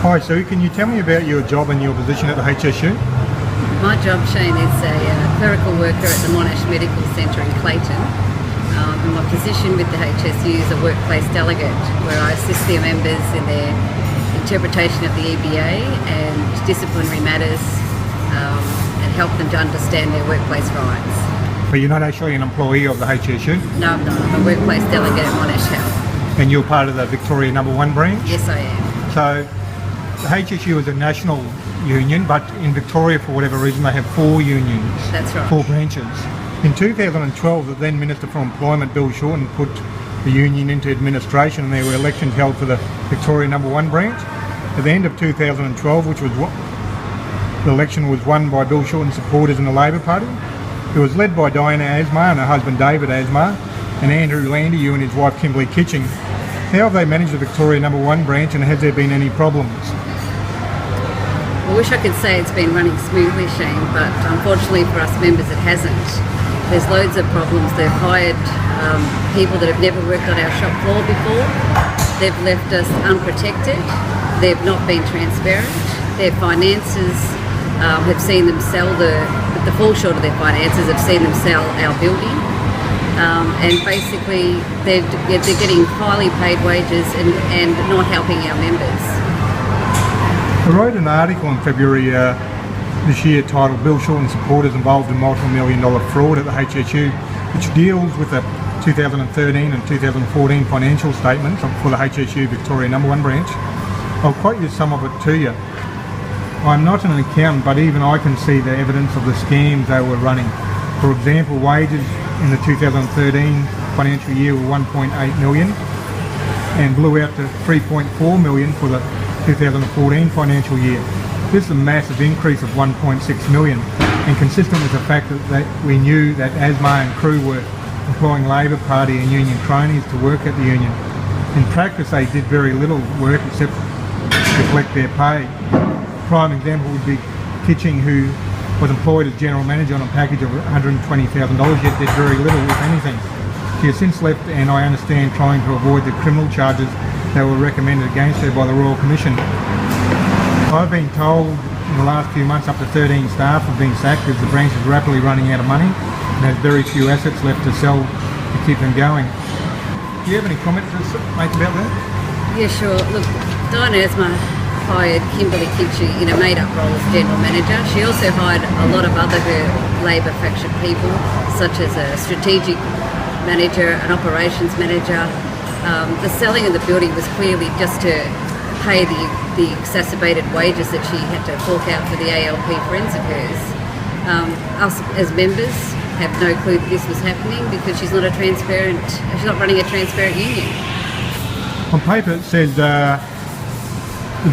Hi Sue, can you tell me about your job and your position at the HSU? My job, Shane, is a clerical worker at the Monash Medical Centre in Clayton. And my position with the HSU is a workplace delegate, where I assist their members in their interpretation of the EBA and disciplinary matters, and help them to understand their workplace rights. But you're not actually an employee of the HSU? No, I'm not. I'm a workplace delegate at Monash Health. And you're part of the Victoria No. 1 branch? Yes, I am. So the HSU is a national union, but in Victoria, for whatever reason, they have 4 unions. That's right. 4 branches. In 2012, the then Minister for Employment, Bill Shorten, put the union into administration, and there were elections held for the Victoria No. 1 branch. At the end of 2012, the election was won by Bill Shorten's supporters in the Labor Party. It was led by Diana Asmar and her husband David Asmar, and Andrew Landiu and his wife Kimberly Kitching. How have they managed the Victoria No. 1 branch, and has there been any problems? I wish I could say it's been running smoothly, Shane, but unfortunately for us members it hasn't. There's loads of problems. They've hired people that have never worked on our shop floor before. They've left us unprotected. They've not been transparent. Their finances have seen them sell the fall short of their finances have seen them sell our building. And basically they're getting highly paid wages and not helping our members. I wrote an article in February this year titled Bill Shorten Supporters Involved in Multi-Million-Dollar Fraud at the HSU, which deals with the 2013 and 2014 financial statements for the HSU Victoria No. 1 branch. I'll quote you some of it to you. I'm not an accountant, but even I can see the evidence of the scams they were running. For example, wages in the 2013 financial year were 1.8 million and blew out to 3.4 million for the 2014 financial year. This is a massive increase of 1.6 million, and consistent with the fact that we knew that Asmar and crew were employing Labor Party and union cronies to work at the union. In practice, they did very little work except to collect their pay. Prime example would be Kitching, who was employed as general manager on a package of $120,000, yet did very little, if anything. She has since left, and I understand trying to avoid the criminal charges that were recommended against her by the Royal Commission. I've been told in the last few months up to 13 staff have been sacked as the branch is rapidly running out of money and has very few assets left to sell to keep them going. Do you have any comment to make about that? Yeah, sure. Look, Diana Asmar hired Kimberly Kitching in a made-up role as general manager. She also hired a lot of other her Labor faction people, such as a strategic manager, an operations manager. The selling of the building was clearly just to pay the exacerbated wages that she had to fork out for the ALP friends of hers. Us as members have no clue that this was happening because she's not running a transparent union. On paper it says the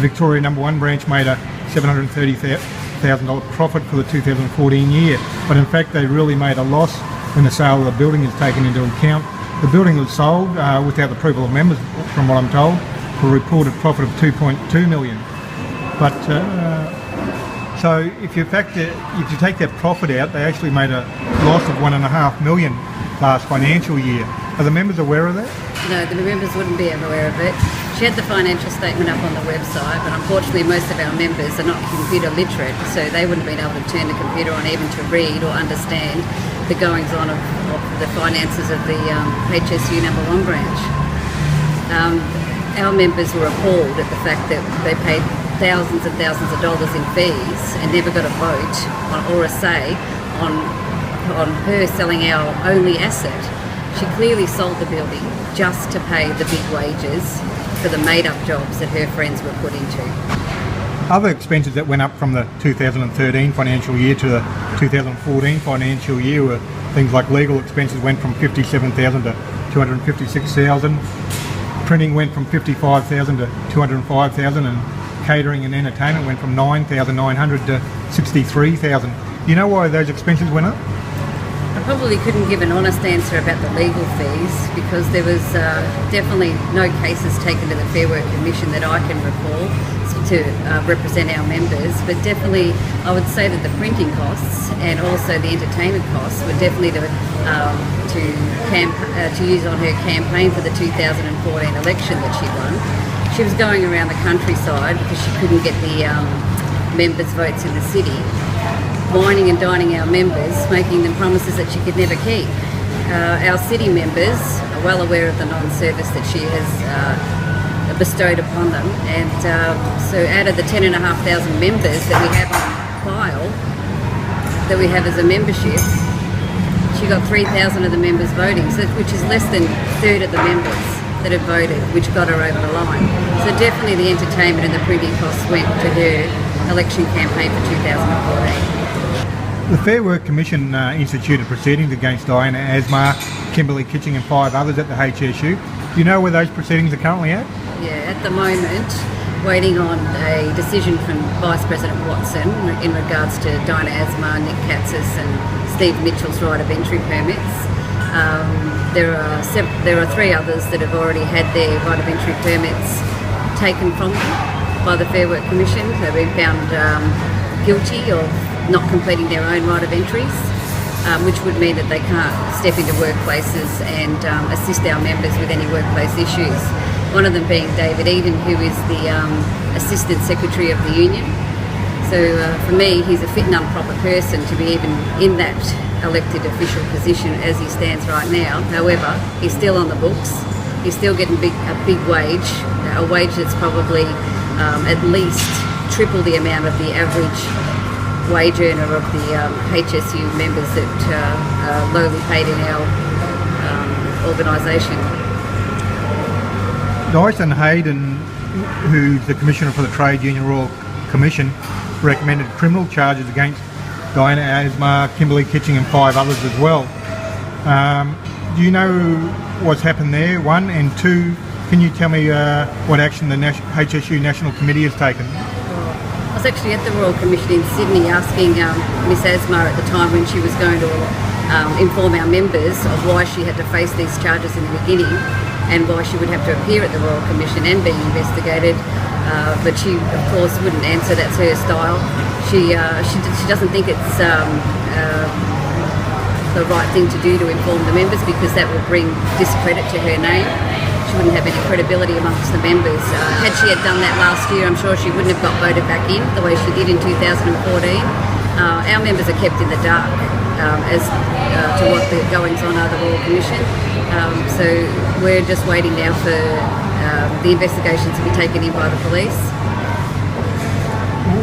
Victoria No. 1 branch made a $730,000 profit for the 2014 year, but in fact they really made a loss when the sale of the building is taken into account. The building was sold without the approval of members, from what I'm told, for a reported profit of $2.2 million. But so if you take that profit out, they actually made a loss of $1.5 million last financial year. Are the members aware of that? No, the members wouldn't be aware of it. She had the financial statement up on the website, but unfortunately most of our members are not computer literate, so they wouldn't have been able to turn the computer on even to read or understand the goings-on of the finances of the HSU No. 1 branch. Our members were appalled at the fact that they paid thousands and thousands of dollars in fees and never got a vote or a say on her selling our only asset. She clearly sold the building just to pay the big wages for the made-up jobs that her friends were put into. Other expenses that went up from the 2013 financial year to the 2014 financial year were things like legal expenses went from $57,000 to $256,000, printing went from $55,000 to $205,000, and catering and entertainment went from $9,900 to $63,000. You know why those expenses went up? I probably couldn't give an honest answer about the legal fees because there was definitely no cases taken to the Fair Work Commission that I can recall to represent our members, but definitely I would say that the printing costs and also the entertainment costs were definitely to use on her campaign for the 2014 election that she won. she was going around the countryside because she couldn't get the members' votes in the city, whining and dining our members, making them promises that she could never keep. Our city members are well aware of the non-service that she has bestowed upon them, and so out of the 10,500 members that we have on file, that we have as a membership, she got 3,000 of the members voting, so which is less than a third of the members that have voted, which got her over the line. So definitely the entertainment and the printing costs went to her election campaign for 2014. The Fair Work Commission instituted proceedings against Diana Asmar, Kimberly Kitching and 5 others at the HSU. Do you know where those proceedings are currently at? Yeah, at the moment, waiting on a decision from Vice President Watson in regards to Diana Asmar, Nick Katzis and Steve Mitchell's right of entry permits. There are 3 others that have already had their right of entry permits taken from them by the Fair Work Commission. They've been found guilty of not completing their own right of entries, which would mean that they can't step into workplaces and assist our members with any workplace issues. One of them being David Eden, who is the Assistant Secretary of the Union. So for me, he's a fit and unproper person to be even in that elected official position as he stands right now. However, he's still on the books. He's still getting a big wage, a wage that's probably at least triple the amount of the average wage earner of the HSU members that are lowly paid in our organisation. Dyson Hayden, who's the Commissioner for the Trade Union Royal Commission, recommended criminal charges against Diana Asmar, Kimberly Kitching and 5 others as well. Do you know what's happened there, 1? And 2, can you tell me what action the HSU National Committee has taken? I was actually at the Royal Commission in Sydney asking Miss Asmar at the time when she was going to inform our members of why she had to face these charges in the beginning and why she would have to appear at the Royal Commission and be investigated. But she, of course, wouldn't answer. That's her style. She doesn't think it's the right thing to do to inform the members because that will bring discredit to her name. She wouldn't have any credibility amongst the members. Had she had done that last year, I'm sure she wouldn't have got voted back in the way she did in 2014. Our members are kept in the dark as to what the goings on are the Royal Commission. So we're just waiting now for the investigations to be taken in by the police.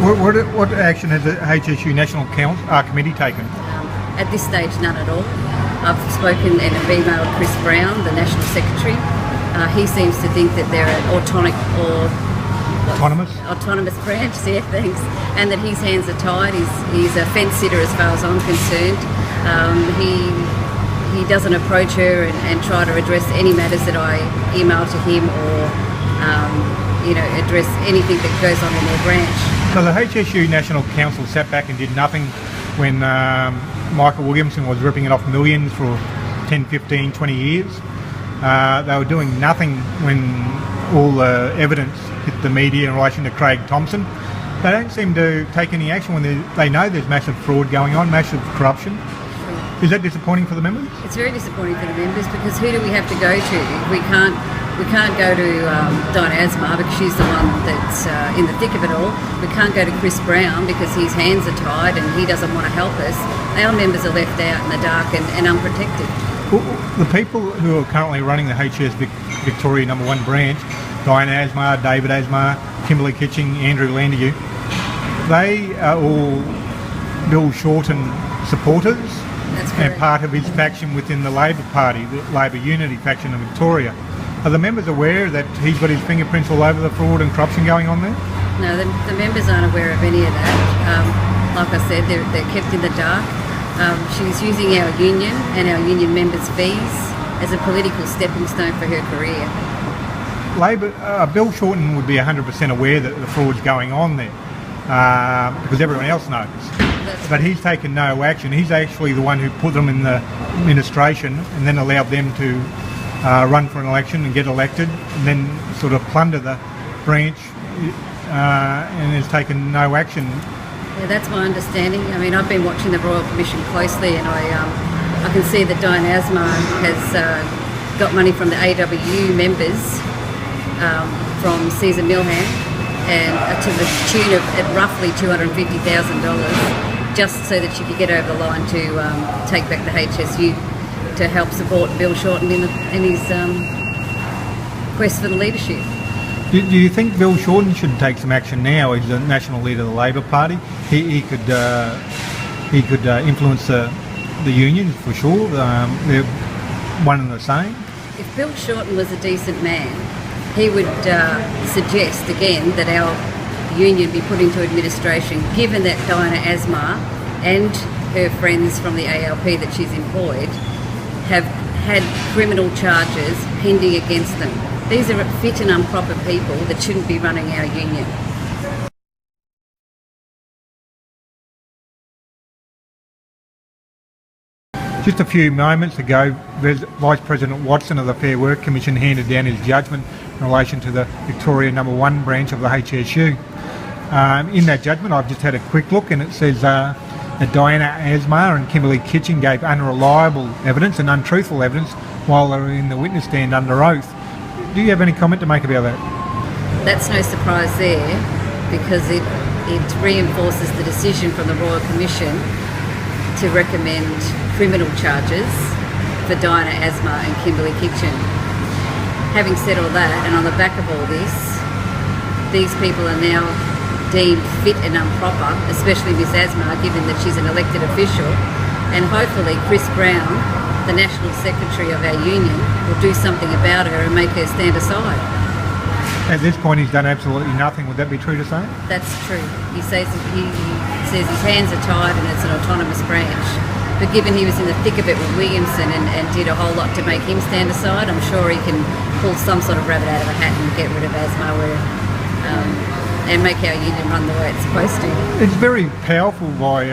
What action has the HSU National Committee taken? At this stage, none at all. I've spoken and have emailed Chris Brown, the National Secretary. He seems to think that they're an autonomous branch, yeah, thanks, and that his hands are tied. He's a fence sitter as far as I'm concerned. He doesn't approach her and try to address any matters that I email to him or address anything that goes on in their branch. So the HSU National Council sat back and did nothing when Michael Williamson was ripping it off millions for 10, 15, 20 years. They were doing nothing when all the evidence hit the media in relation to Craig Thompson. They don't seem to take any action when they know there's massive fraud going on, massive corruption. Is that disappointing for the members? It's very disappointing for the members because who do we have to go to? We can't go to Diana Asmar because she's the one that's in the thick of it all. We can't go to Chris Brown because his hands are tied and he doesn't want to help us. Our members are left out in the dark and unprotected. The people who are currently running the HS Victoria No. 1 branch, Diana Asmar, David Asmar, Kimberly Kitching, Andrew Landrieu, they are all Bill Shorten supporters and part of his faction within the Labor Party, the Labor Unity faction in Victoria. Are the members aware that he's got his fingerprints all over the fraud and corruption going on there? No, the members aren't aware of any of that. Like I said, they're kept in the dark. She's using our union and our union members' fees as a political stepping stone for her career. Bill Shorten would be 100% aware that the fraud's going on there because everyone else knows. But he's taken no action. He's actually the one who put them in the administration and then allowed them to run for an election and get elected and then sort of plunder the branch and has taken no action. Yeah, that's my understanding. I mean, I've been watching the Royal Commission closely and I can see that Diana Asmar has got money from the AWU members from Caesar Milham and to the tune of at roughly $250,000, just so that she could get over the line to take back the HSU to help support Bill Shorten in his quest for the leadership. Do you think Bill Shorten should take some action now? He's the national leader of the Labor Party. He could influence the unions for sure. They're one and the same. If Bill Shorten was a decent man, he would suggest again that our union be put into administration, given that Diana Asmar and her friends from the ALP that she's employed have had criminal charges pending against them. These are fit and improper people that shouldn't be running our union. Just a few moments ago, Vice President Watson of the Fair Work Commission handed down his judgment in relation to the Victoria No. 1 branch of the HSU. In that judgment, I've just had a quick look, and it says that Diana Asmar and Kimberly Kitching gave unreliable evidence and untruthful evidence while they were in the witness stand under oath. Do you have any comment to make about that? That's no surprise there, because it reinforces the decision from the Royal Commission to recommend criminal charges for Diana Asmar and Kimberly Kitchen. Having said all that, and on the back of all this, these people are now deemed fit and improper, especially Ms Asmar, given that she's an elected official, and hopefully Chris Brown, the National Secretary of our union, will do something about her and make her stand aside. At this point, he's done absolutely nothing. Would that be true to say? That's true. He says his hands are tied and it's an autonomous branch. But given he was in the thick of it with Williamson and did a whole lot to make him stand aside, I'm sure he can pull some sort of rabbit out of a hat and get rid of Asmar and make our union run the way it's supposed to. It's very powerful by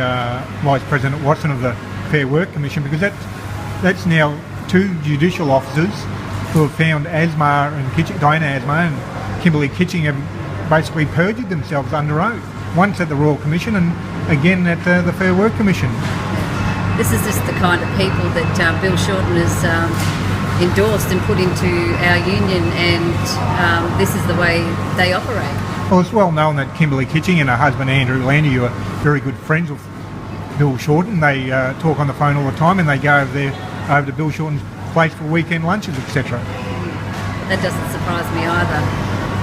Vice President Watson of the Fair Work Commission, because that's now two judicial officers who have found Asmar and Diana Asmar and Kimberly Kitching have basically perjured themselves under oath. Once at the Royal Commission and again at the Fair Work Commission. This is just the kind of people that Bill Shorten has endorsed and put into our union, and this is the way they operate. Well, it's well known that Kimberly Kitching and her husband Andrew Landy are very good friends with Bill Shorten. They talk on the phone all the time, and they go over to Bill Shorten's place for weekend lunches, etc. That doesn't surprise me either.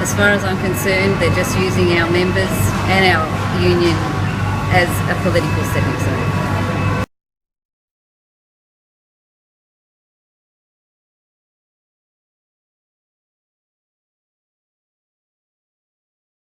As far as I'm concerned, they're just using our members and our union as a political stepping stone.